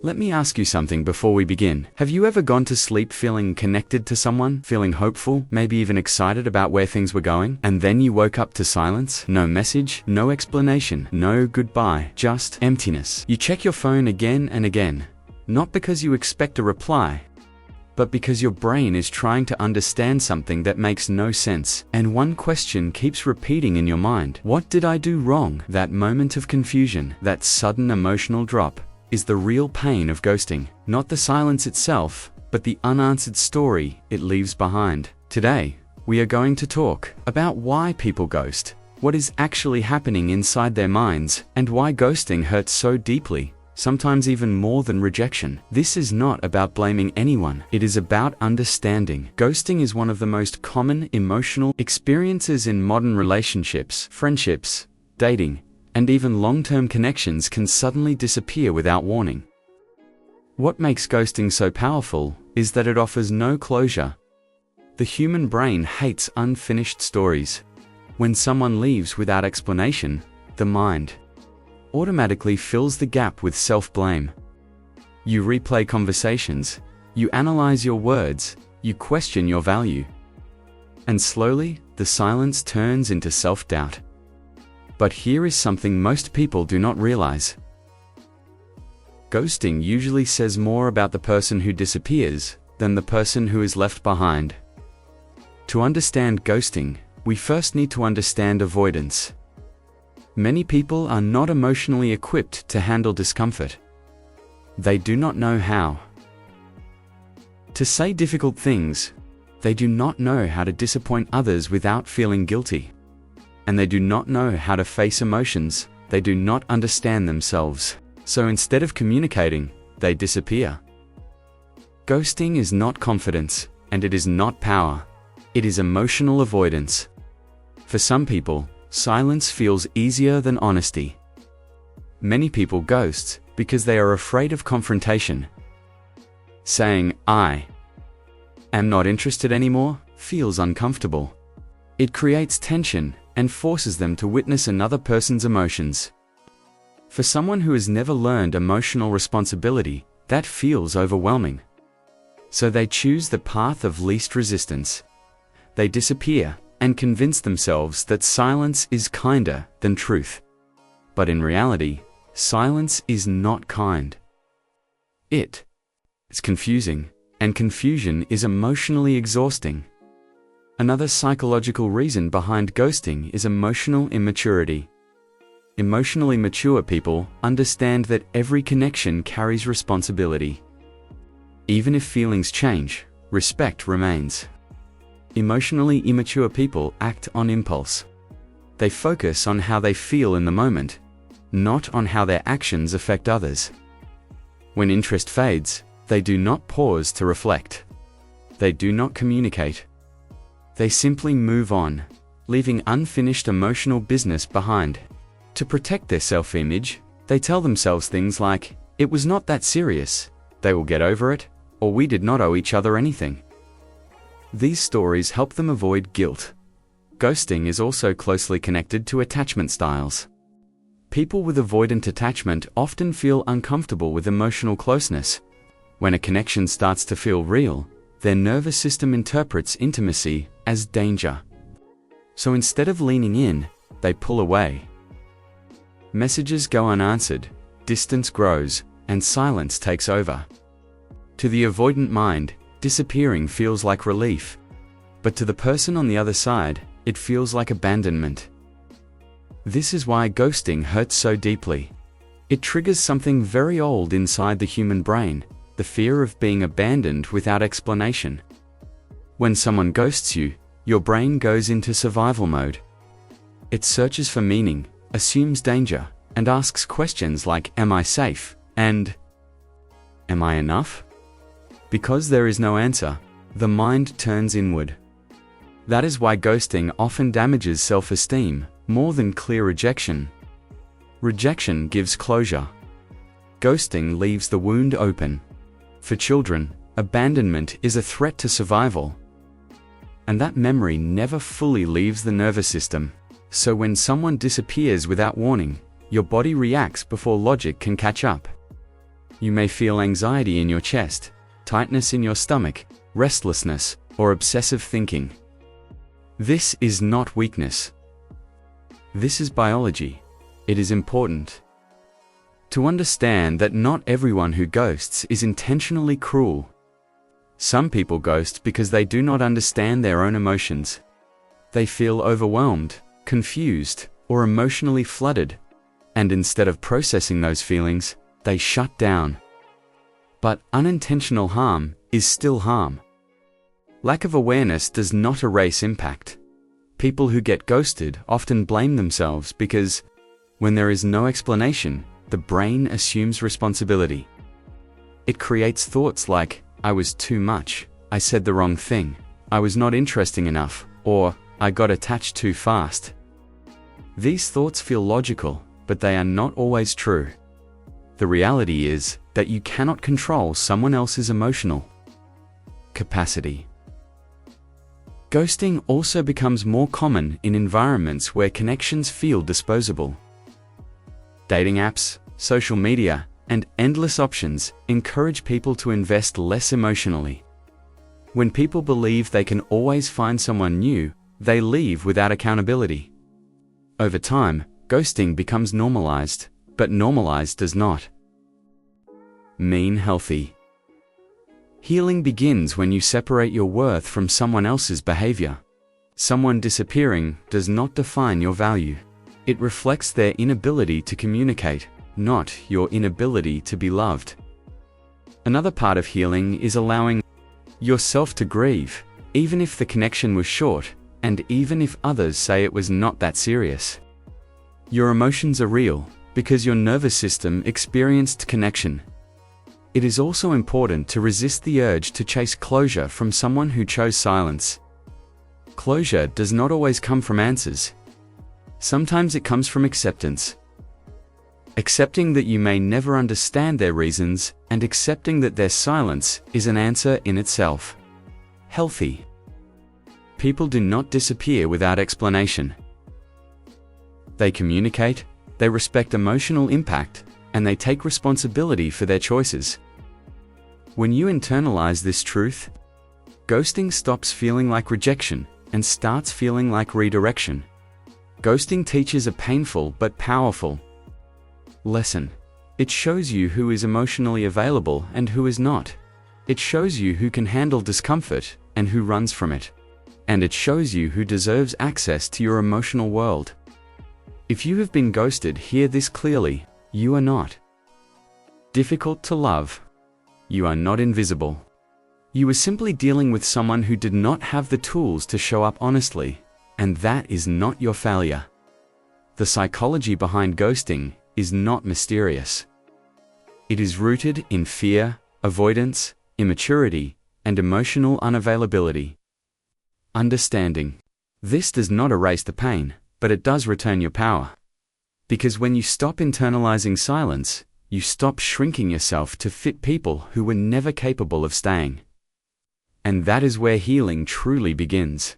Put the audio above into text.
Let me ask you something before we begin. Have you ever gone to sleep feeling connected to someone, feeling hopeful, maybe even excited about where things were going? And then you woke up to silence? No message, no explanation, no goodbye, just emptiness. You check your phone again and again, not because you expect a reply, but because your brain is trying to understand something that makes no sense. And one question keeps repeating in your mind. What did I do wrong? That moment of confusion, that sudden emotional drop, is the real pain of ghosting. Not the silence itself, but the unanswered story it leaves behind. Today, we are going to talk about why people ghost, what is actually happening inside their minds, and why ghosting hurts so deeply, sometimes even more than rejection. This is not about blaming anyone. It is about understanding. Ghosting is one of the most common emotional experiences in modern relationships. Friendships, dating, and even long-term connections can suddenly disappear without warning. What makes ghosting so powerful is that it offers no closure. The human brain hates unfinished stories. When someone leaves without explanation, the mind automatically fills the gap with self-blame. You replay conversations, you analyze your words, you question your value. And slowly, the silence turns into self-doubt. But here is something most people do not realize. Ghosting usually says more about the person who disappears than the person who is left behind. To understand ghosting, we first need to understand avoidance. Many people are not emotionally equipped to handle discomfort. They do not know how to say difficult things. They do not know how to disappoint others without feeling guilty. And they do not know how to face emotions. They do not understand themselves. So instead of communicating, they disappear. Ghosting is not confidence, and it is not power. It is emotional avoidance. For some people, silence feels easier than honesty. Many people ghost because they are afraid of confrontation. Saying, "I am not interested anymore," feels uncomfortable. It creates tension and forces them to witness another person's emotions. For someone who has never learned emotional responsibility, that feels overwhelming. So they choose the path of least resistance. They disappear and convince themselves that silence is kinder than truth. But in reality, silence is not kind. It's confusing, and confusion is emotionally exhausting. Another psychological reason behind ghosting is emotional immaturity. Emotionally mature people understand that every connection carries responsibility. Even if feelings change, respect remains. Emotionally immature people act on impulse. They focus on how they feel in the moment, not on how their actions affect others. When interest fades, they do not pause to reflect. They do not communicate. They simply move on, leaving unfinished emotional business behind. To protect their self-image, they tell themselves things like, "It was not that serious," "They will get over it," or "We did not owe each other anything." These stories help them avoid guilt. Ghosting is also closely connected to attachment styles. People with avoidant attachment often feel uncomfortable with emotional closeness. When a connection starts to feel real, their nervous system interprets intimacy as danger. So instead of leaning in, they pull away. Messages go unanswered, distance grows, and silence takes over. To the avoidant mind, disappearing feels like relief. But to the person on the other side, it feels like abandonment. This is why ghosting hurts so deeply. It triggers something very old inside the human brain, the fear of being abandoned without explanation. When someone ghosts you, your brain goes into survival mode. It searches for meaning, assumes danger, and asks questions like, "Am I safe?" and "Am I enough?" Because there is no answer, the mind turns inward. That is why ghosting often damages self-esteem more than clear rejection. Rejection gives closure. Ghosting leaves the wound open. For children, abandonment is a threat to survival. And that memory never fully leaves the nervous system. So when someone disappears without warning, your body reacts before logic can catch up. You may feel anxiety in your chest, tightness in your stomach, restlessness, or obsessive thinking. This is not weakness. This is biology. It is important to understand that not everyone who ghosts is intentionally cruel. Some people ghost because they do not understand their own emotions. They feel overwhelmed, confused, or emotionally flooded, and instead of processing those feelings, they shut down. But unintentional harm is still harm. Lack of awareness does not erase impact. People who get ghosted often blame themselves because, when there is no explanation, the brain assumes responsibility. It creates thoughts like, "I was too much, I said the wrong thing, I was not interesting enough," or "I got attached too fast." These thoughts feel logical, but they are not always true. The reality is that you cannot control someone else's emotional capacity. Ghosting also becomes more common in environments where connections feel disposable. Dating apps, social media, and endless options encourage people to invest less emotionally. When people believe they can always find someone new, they leave without accountability. Over time, ghosting becomes normalized, but normalized does not mean healthy. Healing begins when you separate your worth from someone else's behavior. Someone disappearing does not define your value. It reflects their inability to communicate, not your inability to be loved. Another part of healing is allowing yourself to grieve, even if the connection was short, and even if others say it was not that serious. Your emotions are real, because your nervous system experienced connection. It is also important to resist the urge to chase closure from someone who chose silence. Closure does not always come from answers. Sometimes it comes from acceptance. Accepting that you may never understand their reasons, and accepting that their silence is an answer in itself. Healthy people do not disappear without explanation. They communicate, they respect emotional impact, and they take responsibility for their choices. When you internalize this truth, ghosting stops feeling like rejection and starts feeling like redirection. Ghosting teaches a painful but powerful lesson. It shows you who is emotionally available and who is not. It shows you who can handle discomfort and who runs from it. And it shows you who deserves access to your emotional world. If you have been ghosted, hear this clearly: you are not difficult to love. You are not invisible. You are simply dealing with someone who did not have the tools to show up honestly, and that is not your failure. The psychology behind ghosting is not mysterious. It is rooted in fear, avoidance, immaturity, and emotional unavailability. Understanding this does not erase the pain, but it does return your power. Because when you stop internalizing silence, you stop shrinking yourself to fit people who were never capable of staying. And that is where healing truly begins.